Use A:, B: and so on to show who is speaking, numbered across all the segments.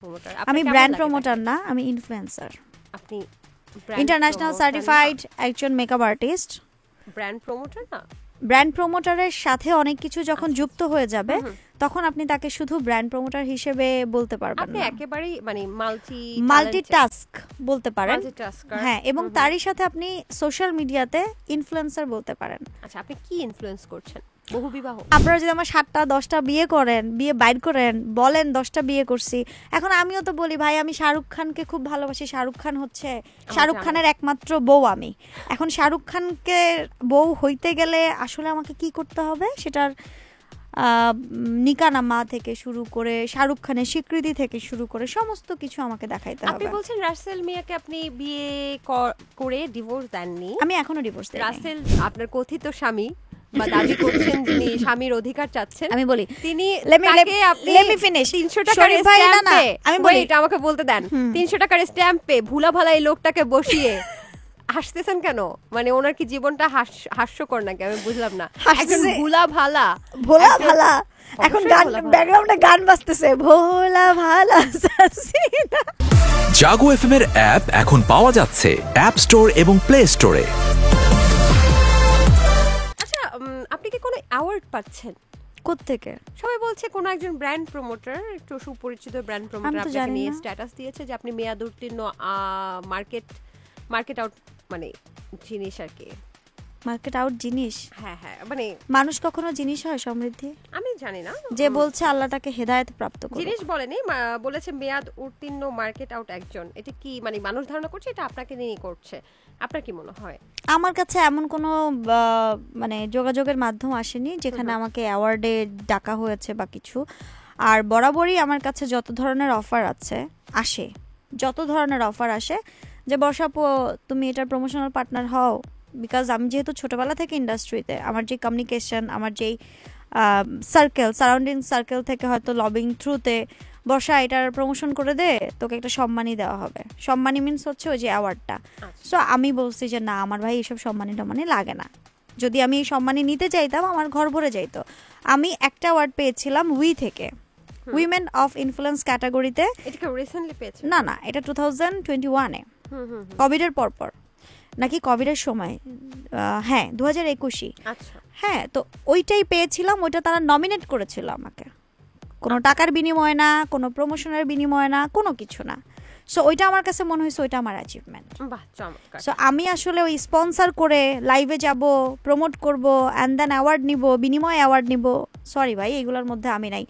A: Promoter
B: আমি brand promoter না, আমি ইনফ্লুয়েন্সার।
A: আপনি
B: ইন্টারন্যাশনাল সার্টিফাইড একজন মেকআপ আর্টিস্ট।
A: ব্র্যান্ড প্রমোটার না?
B: ব্র্যান্ড প্রমোটারের সাথে অনেক কিছু যখন যুক্ত হয়ে যাবে তখন আপনি তাকে শুধু ব্র্যান্ড প্রমোটার হিসেবে বলতে পারবেন
A: আপনি
B: না।
A: একেবারেই মানে
B: মাল্টিটাস্ক বলতে পারেন।
A: মাল্টিটাস্কার।
B: হ্যাঁ, এবং তারই সাথে আপনি সোশ্যাল মিডিয়াতে ইনফ্লুয়েন্সার বলতে পারেন।
A: আচ্ছা, আপনি কি ইনফ্লুয়েন্স করছেন? বহুবিবাহ।
B: আপনারা যদি আমার 7টা 10টা বিয়ে করেন, বিয়ে বাইর করেন, বলেন 10টা বিয়ে করছি, এখন আমিও তো বলি ভাই আমি শাহরুখ খানকে খুব ভালোবাসি, শাহরুখ খান হচ্ছে শাহরুখ খানের একমাত্র বউ আমি। এখন শাহরুখ খানকে বউ হইতে গেলে আসলে আমাকে কি করতে হবে সেটার নিকানামা থেকে শুরু করে শাহরুখ খানের স্বীকৃতি থেকে শুরু করে সমস্ত কিছু আমাকে দেখাইতে হবে।
A: আপনি বলছেন রাসেল মিয়াকে আপনি বিয়ে করে ডিভোর্স দেননি?
B: আমি এখনো ডিভোর্স দেইনি।
A: রাসেল আপনার কথিত স্বামী বা দাবি করছেন যিনি স্বামীর অধিকার চাচ্ছেন,
B: আমি বলি
A: তিনি
B: তাকে আপনি 300 টাকার স্ট্যাম্পে,
A: আমি বলি এটা আমাকে বলতে দেন, 300 টাকার স্ট্যাম্পে ভুলা ভালা এই লোকটাকে বসিয়ে হাসতেছেন কেন? মানে ওনার কি জীবনটা হাস্যকর নাকি? আমি বুঝলাম না। একজন ভোলা ভালা
B: এখন গান ব্যাকগ্রাউন্ডে গান বাজতেছে, ভোলা ভালা
C: জাগো এফএম এর অ্যাপ এখন পাওয়া যাচ্ছে অ্যাপ স্টোর এবং প্লে স্টোরে।
A: আচ্ছা, আপনি কি কোনো অ্যাওয়ার্ড পাচ্ছেন?
B: কোত্থেকে?
A: সবাই বলছে কোন একজন ব্র্যান্ড প্রমোটার, একটু সুপরিচিত ব্র্যান্ড প্রমোটার আপনাকে নিয়ে স্ট্যাটাস দিয়েছে যে আপনি মেয়াদ উত্তীর্ণ মার্কেট আউট মানে জিনিস আর কি।
B: মার্কেট আউট জিনিস?
A: হ্যাঁ হ্যাঁ, মানে
B: মানুষ কখনো জিনিস হয় সমৃদ্ধি?
A: আমি জানি না,
B: যে বলছে আল্লাহ তাকে হেদায়েত প্রাপ্ত করুক।
A: জিনিস বলেনি, বলেছে মেয়াদ উত্তীর্ণ মার্কেট আউট একজন। এটা কি মানে মানুষ ধারণা করছে এটা আপনাকে নিয়ে করছে? আপনার কি মনে হয়?
B: আমার কাছে এমন কোনো মানে যোগাযোগের মাধ্যম আসেনি যেখানে আমাকে অ্যাওয়ার্ডে ডাকা হয়েছে বা কিছু। আর বরাবরই আমার কাছে যত ধরনের অফার আসে যে বর্ষাপু তুমি এটার প্রমোশনাল পার্টনার হও, বিকজ আমি যেহেতু ছোটবেলা থেকে ইন্ডাস্ট্রিতে, আমার যে কমিউনিকেশন, আমার যেই সারাউন্ডিং সার্কেল থেকে হয়তো লবিং থ্রুতে বর্ষা এটার প্রমোশন করে দে, তোকে একটা সম্মানী দেওয়া হবে। সম্মানী মিনস হচ্ছে ওই যে অ্যাওয়ার্ডটা। সো আমি বলছি যে না, আমার ভাই এসব সম্মানী টম্মানি লাগে না। যদি আমি এই সম্মানী নিতে চাইতাম আমার ঘর ভরে যাইতো। আমি একটা অ্যাওয়ার্ড পেয়েছিলাম উই থেকে, উইমেন অফ ইনফ্লুয়েন্স ক্যাটাগরিতে।
A: এটা কি রিসেন্টলি পেয়েছেন?
B: না, এটা 2021-এ, কোভিডের পরপর নাকি কোভিডের সময়, হ্যাঁ 2021।
A: আচ্ছা,
B: হ্যাঁ, তো ওইটাই পেয়েছিলাম। ওইটা তারা নমিনেট করেছিল আমাকে, কোনো টাকার বিনিময়ে না, কোনো প্রমোশনের বিনিময়ে না, কোনো কিছু না। সো ওইটা আমার কাছে মনে হয়েছে ওইটা আমার অ্যাচিভমেন্ট।
A: বাহ, চমৎকার।
B: সো আমি আসলে ওই স্পন্সর করে লাইভে যাব, প্রমোট করব, অ্যান্ড দেন অ্যাওয়ার্ড নিব, বিনিময়ে অ্যাওয়ার্ড নিব, সরি ভাই, এগুলোর মধ্যে আমি নাই।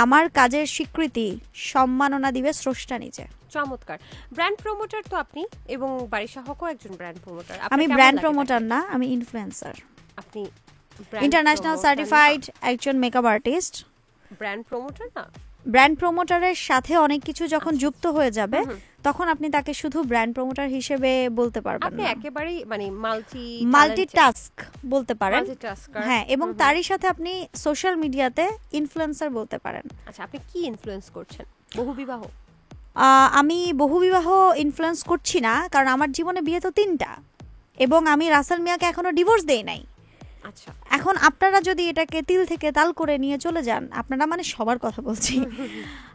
B: আমার কাজের স্বীকৃতি সম্মাননা দিবে স্রষ্টা নিজে।
A: চমৎকার। ব্র্যান্ড প্রমোটার তো আপনি, এবং বারিশা হকও একজন ব্র্যান্ড প্রমোটার।
B: আমি ব্র্যান্ড প্রমোটার না, আমি ইনফ্লুয়েন্সার।
A: আপনি
B: ইন্টারন্যাশনাল সার্টিফাইড একজন মেকআপ আর্টিস্ট।
A: ব্র্যান্ড প্রমোটার না?
B: ব্র্যান্ড প্রমোটারের সাথে অনেক কিছু যখন যুক্ত হয়ে যাবে তখন আপনি তাকে শুধু ব্র্যান্ড প্রমোটার হিসেবে বলতে পারবেন
A: আপনি
B: না।
A: একেবারেই মানে
B: মাল্টিটাস্ক বলতে পারেন।
A: মাল্টিটাস্কার।
B: হ্যাঁ, এবং তারই সাথে আপনি সোশ্যাল মিডিয়াতে ইনফ্লুয়েন্সার বলতে পারেন।
A: আচ্ছা, আপনি কি ইনফ্লুয়েন্স করছেন? বহুবিবাহ?
B: আমি বহুবিবাহ ইনফ্লুয়েন্স করছি না, কারণ আমার জীবনে বিয়ে তো 3টা এবং আমি রাসেল মিয়াকে এখনো ডিভোর্স দেই নাই।
A: আচ্ছা,
B: এখন আপনারা যদি এটাকে তিল থেকে তাল করে নিয়ে চলে যান, আপনারা মানে সবার কথা বলছি,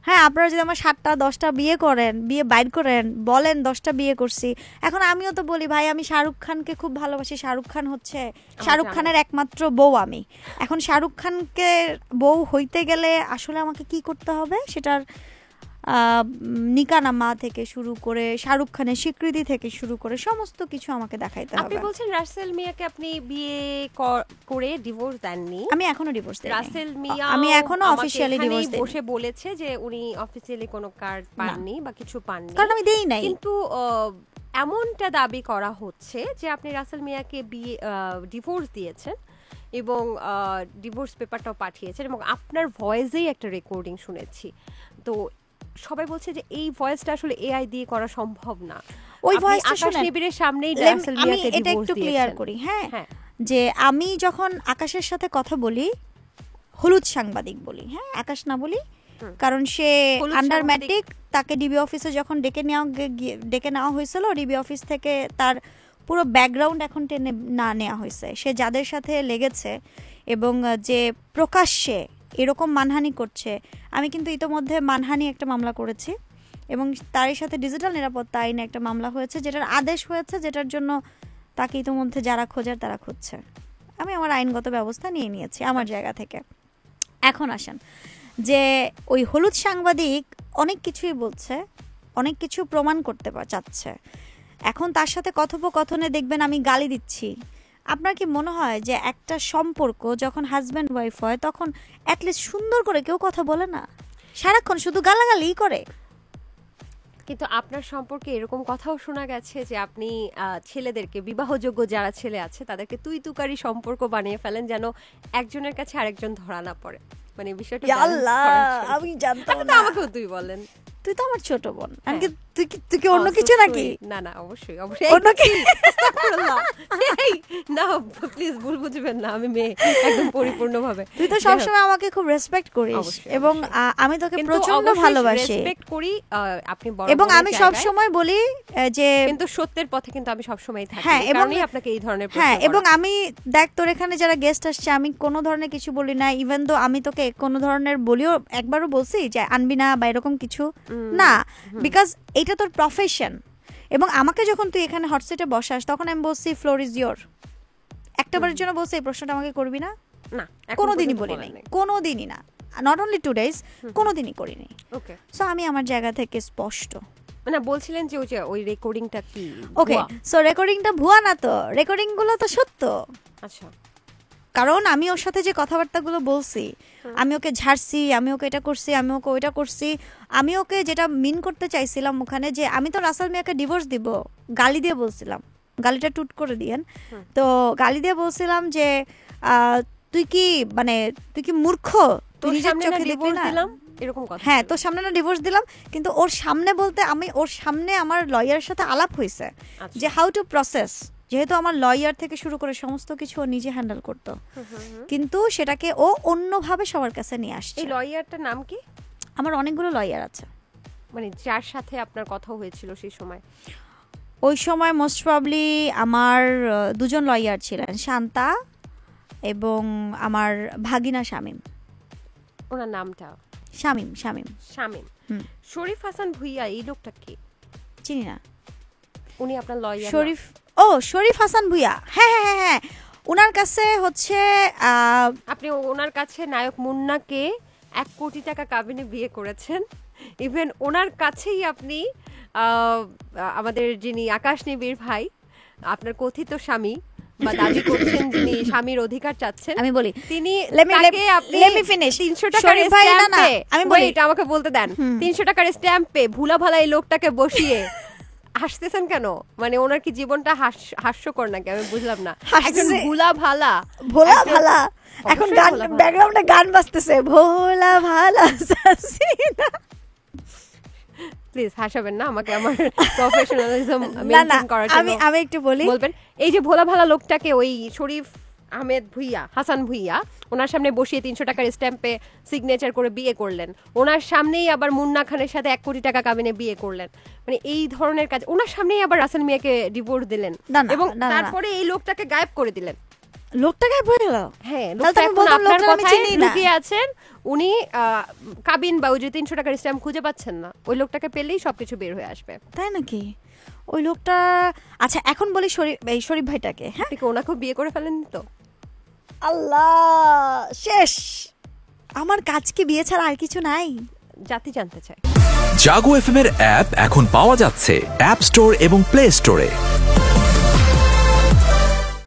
B: হ্যাঁ, আপনারা যদি আমার 7টা 10টা বিয়ে করেন, বিয়ে বাইর করেন, বলেন 10টা বিয়ে করছি, এখন আমিও তো বলি ভাই আমি শাহরুখ খানকে খুব ভালোবাসি, শাহরুখ খান হচ্ছে শাহরুখ খানের একমাত্র বউ আমি। এখন শাহরুখ খানকে বউ হইতে গেলে আসলে আমাকে কি করতে হবে সেটার নিকানামা থেকে শুরু করে শাহরুখ খানের স্বীকৃতি থেকে শুরু করে সমস্ত কিছু আমাকে দেখাইতে হবে।
A: আপনি বলছেন রাসেল মিয়াকে আপনি বিয়ে করে ডিভোর্স দেননি?
B: আমি এখনো ডিভোর্স দেইনি।
A: রাসেল মিয়া
B: আমি এখনো অফিশিয়ালি ডিভোর্স দেইনি।
A: বসে বলেছে যে উনি অফিশিয়ালি কোনো কার্ড পাননি বা কিছু পাননি,
B: কারণ আমি দেই নাই।
A: কিন্তু এমনটা দাবি করা হচ্ছে যে আপনি রাসেল মিয়াকে বিয়ে ডিভোর্স দিয়েছেন এবং ডিভোর্স পেপারটাও পাঠিয়েছেন, এবং আপনার ভয়েসেই একটা রেকর্ডিং শুনেছি। তো সবাই বলছে যে এই ভয়েসটা আসলে এআই দিয়ে করা সম্ভব না।
B: ওই ভয়েসটা শুনে
A: আকাশ নিবিড়ের সামনেই রাসেল মিয়াকে ডিভোর্স দিয়েছেন।
B: এটা একটু ক্লিয়ার করি। হ্যাঁ, যে আমি যখন আকাশের সাথে কথা বলি, হলুদ সাংবাদিক বলি, হ্যাঁ, আকাশ না বলি, কারণ সে আন্ডার ম্যাট্রিক। তাকে ডিবি অফিসে যখন ডেকে নেওয়া হয়েছিল, ডিবি অফিস থেকে তার পুরো ব্যাকগ্রাউন্ড এখন টেনে না নেওয়া হয়েছে। সে যাদের সাথে লেগেছে এবং যে প্রকাশ্যে এরকম মানহানি করছে, আমি কিন্তু ইতোমধ্যে মানহানি একটা মামলা করেছি এবং তারই সাথে ডিজিটাল নিরাপত্তা আইনে একটা মামলা হয়েছে, যেটার আদেশ হয়েছে, যেটার জন্য তাকে ইতিমধ্যে যারা খোঁজার তারা খুঁজছে। আমি আমার আইনগত ব্যবস্থা নিয়ে নিয়েছি আমার জায়গা থেকে। এখন আসেন যে ওই হলুদ সাংবাদিক অনেক কিছুই বলছে, অনেক কিছু প্রমাণ করতে চাচ্ছে। এখন তার সাথে কথোপকথনে দেখবেন আমি গালি দিচ্ছি। আপনার কি মনে হয় যে একটা সম্পর্ক যখন হাজব্যান্ড ওয়াইফ হয় তখন অ্যাটলিস্ট সুন্দর করে কেউ কথা বলে না, সারাক্ষণ শুধু গালাগালিই করে?
A: কিন্তু আপনার সম্পর্কে এরকম কথাও শোনা গেছে যে আপনি ছেলেদেরকে, বিবাহযোগ্য যারা ছেলে আছে তাদেরকে তুই তুকারি সম্পর্ক বানিয়ে ফেলেন যেন একজনের কাছে আরেকজন ধরা না পড়ে। মানে বিষয়টা
B: আমি জানতাম
A: না। আমাকেও তুই বলেন,
B: তুই তো আমার ছোট বোন, আমি কি তুই কি অন্য কিছু নাকি?
A: না না, অবশ্যই অবশ্যই
B: অন্য কি?
A: না প্লিজ ভুল বুঝবেন না, আমি মেয়ে একদম পরিপূর্ণভাবে।
B: তুই তো সবসময় আমাকে খুব রেসপেক্ট করিস এবং আমি তোকে প্রচন্ড ভালোবাসি,
A: রেসপেক্ট করি। আপনি বড়
B: এবং আমি সব সময় বলি যে
A: কিন্তু সত্যের পথে কিন্তু আমি সব সময় থাকি।
B: হ্যাঁ, এবং
A: আপনাকে এই ধরনের প্রশ্ন
B: হ্যাঁ, এবং আমি দেখ তোর এখানে যারা গেস্ট আসছে আমি কোনো ধরনের কিছু বলি না, ইভেন দো আমি তোকে কোনো ধরনের বলিও একবারও বলছি যে আনবি না বা এরকম কিছু না, বিকজ এটা তোর প্রফেশন। এবং আমাকে যখন তুই এখানে হট সিটে বসাস তখন আমি বলছি ফ্লোর ইজ ইয়োর। একটাবারের জন্য বলছি এই প্রশ্নটা আমাকে করবি না?
A: না,
B: কোনোদিনই বলি নাই, কোনোদিনই না, নট অনলি 2 days, কোনোদিনই করিনি।
A: ওকে,
B: সো আমি আমার জায়গা থেকে স্পষ্ট।
A: মানে বলছিলেন যে ওই রেকর্ডিংটা কি?
B: ওকে, সো রেকর্ডিংটা ভুয়া না তো, রেকর্ডিং গুলো তো সত্য।
A: আচ্ছা,
B: কারণ আমি ওর সাথে যে কথাবার্তাগুলো বলছি, আমি ওকে ঝাড়ছি, আমি ওকে এটা করছি, আমি ওকে ওইটা করছি, আমি ওকে যেটা মিন করতে চাইছিলাম ওখানে যে আমি তো রাসেল মিয়াকে ডিভোর্স দিব গালি দিয়ে বলছিলাম, গালিটা টুট করে দিয়েন তো, গালি দিয়ে বলছিলাম যে তুই কি মূর্খ, তুই নিজের চোখে দেখবি না
A: এরকম কথা?
B: হ্যাঁ, তোর সামনে না ডিভোর্স দিলাম, কিন্তু ওর সামনে বলতে আমি ওর সামনে আমার লয়ারের সাথে আলাপ হয়েছে যে হাউ টু প্রসেস, যেহেতু আমার লয়ার থেকে শুরু করে সমস্ত কিছু ও নিজে হ্যান্ডেল করতো, কিন্তু সেটাকে ও অন্যভাবে সবার কাছে নিয়ে আসছে।
A: এই লয়ারটার নাম কি?
B: আমার অনেকগুলো লয়ার আছে।
A: মানে যার সাথে আপনার কথা হয়েছিল সেই সময়?
B: ওই সময় মোস্ট প্রবাবলি আমার 2জন লয়ার ছিলেন, শান্তা এবং আমার ভাগিনা শামীম।
A: ওনার নামটা?
B: শামীম।
A: শরীফ হাসান ভুইয়া এই লোকটা কি?
B: চিনি না।
A: উনি আপনার লয়ার?
B: শরীফ হাসান ভুইয়া, হ্যাঁ, ওনার কাছে হচ্ছে
A: আপনি ওনার কাছে নায়ক মুন্নাকে 1 কোটি টাকা কাবিনে বিয়ে করেছেন। ইভেন ওনার কাছেই আপনি আমাদের যিনি আকাশ নিবিড় ভাই, আপনার কথিত স্বামী বা দাবি করছেন, যিনি স্বামীর অধিকার চাচ্ছেন,
B: আমি বলি
A: তিনি
B: তাকে আপনি 300 টাকার স্ট্যাম্পে,
A: আমি বলি এটা আমাকে বলতে দেন, 300 টাকার স্ট্যাম্পে ভুলা ভালা এই লোকটাকে বসিয়ে হাসতেছেন কেন? মানে ওনার কি জীবনটা হাস্যকর নাকি? আমি বুঝলাম না। একজন ভোলা ভালা
B: এখন গান ব্যাকগ্রাউন্ডে গান বাজতেছে, ভোলা ভালা
A: প্লিজ হাসাবেন না আমাকে, আমার প্রফেশনালিজম মেইনটেইন করার জন্য।
B: আমি একটু বলি,
A: বলবেন এই যে ভোলা ভালা লোকটাকে ওই শরীফ আহমেদ ভুইয়া, হাসান ভুইয়া, ওনার সামনে বসিয়ে 300 টাকার স্ট্যাম্পে সিগনেচার করে বিয়ে করলেন, ওনার সামনেই আবার মুন্না খানের সাথে 1 কোটি টাকা কাবিনে বিয়ে করলেন, মানে এই ধরনের কাজ ওনার সামনেই আবার রাসেল মিয়াকে ডিভোর্স দিলেন এবং তারপরে এই লোকটাকে গায়েব করে দিলেন।
B: লোকটা গায়েব হয়ে গেল?
A: হ্যাঁ, লোকটা এখন আপনার কথায় লুকিয়ে আছেন। উনি কাবিন বা ওই যে 300 টাকার স্ট্যাম্প খুঁজে পাচ্ছেন না, ওই লোকটাকে পেলেই সবকিছু বের হয়ে আসবে।
B: তাই নাকি? ওই লোকটা, আচ্ছা এখন বলি শরীফ ভাইটাকে, হ্যাঁ,
A: ঠিক ওনাকেও বিয়ে করে ফেলেন তো?
B: আল্লাহ, শেষ আমার কাজ কি বিয়ে ছাড়া আর কিছু নাই?
A: জাতি জানতে চায়।
C: জাগো এফএম এর অ্যাপ এখন পাওয়া যাচ্ছে অ্যাপ স্টোর এবং প্লে স্টোরে।